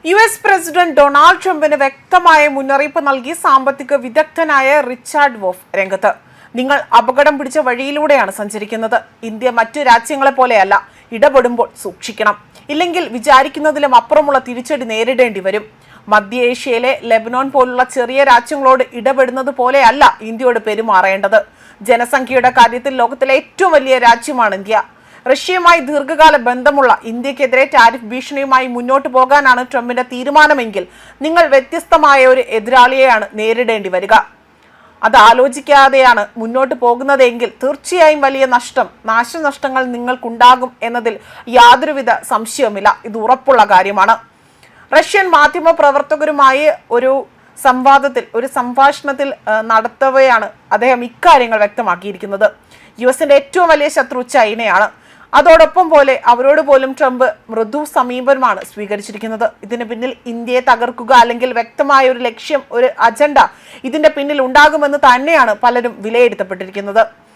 US president Donald ട്രംപിന് വ്യക്തമായ മുന്നറിയിപ്പ് നൽകി സാമ്പത്തിക വിദഗ്ധനായ റിച്ചാർഡ് വോഫ് രംഗത്ത്. നിങ്ങൾ അപകടം പിടിച്ച വഴിയിലൂടെയാണ് സഞ്ചരിക്കുന്നത്. ഇന്ത്യ മറ്റു രാജ്യങ്ങളെ പോലെയല്ല. ഇടപെടുമ്പോൾ സൂക്ഷിക്കണം. ഇല്ലെങ്കിൽ വിചാരിക്കുന്നതിലും അപ്പുറമുള്ള തിരിച്ചടി നേരിടേണ്ടി വരും. മധ്യ ഏഷ്യയിലെ ലെബനോൺ പോലുള്ള ചെറിയ രാജ്യങ്ങളോട് ഇടപെടുന്നത് പോലെയല്ല ഇന്ത്യയോട് പെരുമാറേണ്ടത്. ജനസംഖ്യയുടെ കാര്യത്തിൽ ലോകത്തിലെ ഏറ്റവും വലിയ രാജ്യമാണ് ഇന്ത്യ. റഷ്യയുമായി ദീർഘകാല ബന്ധമുള്ള ഇന്ത്യക്കെതിരെ ടാരിഫ് ഭീഷണിയുമായി മുന്നോട്ട് പോകാനാണ് ട്രംപിന്റെ തീരുമാനമെങ്കിൽ നിങ്ങൾ വ്യത്യസ്തമായ ഒരു എതിരാളിയെയാണ് നേരിടേണ്ടി വരിക. അത് ആലോചിക്കാതെയാണ് മുന്നോട്ട് പോകുന്നതെങ്കിൽ തീർച്ചയായും വലിയ നാശനഷ്ടങ്ങൾ നിങ്ങൾക്കുണ്ടാകും എന്നതിൽ യാതൊരുവിധ സംശയവുമില്ല. ഇത് ഉറപ്പുള്ള കാര്യമാണ്. റഷ്യൻ മാധ്യമ പ്രവർത്തകരുമായി ഒരു സംഭാഷണത്തിൽ നടത്തവെയാണ് അദ്ദേഹം ഇക്കാര്യങ്ങൾ വ്യക്തമാക്കിയിരിക്കുന്നത്. യുഎസിന്റെ ഏറ്റവും വലിയ ശത്രു ചൈനയാണ്. അതോടൊപ്പം പോലെ അവരോട് പോലും ട്രംപ് മൃദു സമീപനമാണ് സ്വീകരിച്ചിരിക്കുന്നത്. ഇതിന് പിന്നിൽ ഇന്ത്യയെ തകർക്കുക അല്ലെങ്കിൽ വ്യക്തമായ ഒരു ലക്ഷ്യം, ഒരു അജണ്ട ഇതിന്റെ പിന്നിൽ ഉണ്ടാകുമെന്ന് തന്നെയാണ് പലരും വിലയിരുത്തപ്പെട്ടിരിക്കുന്നത്.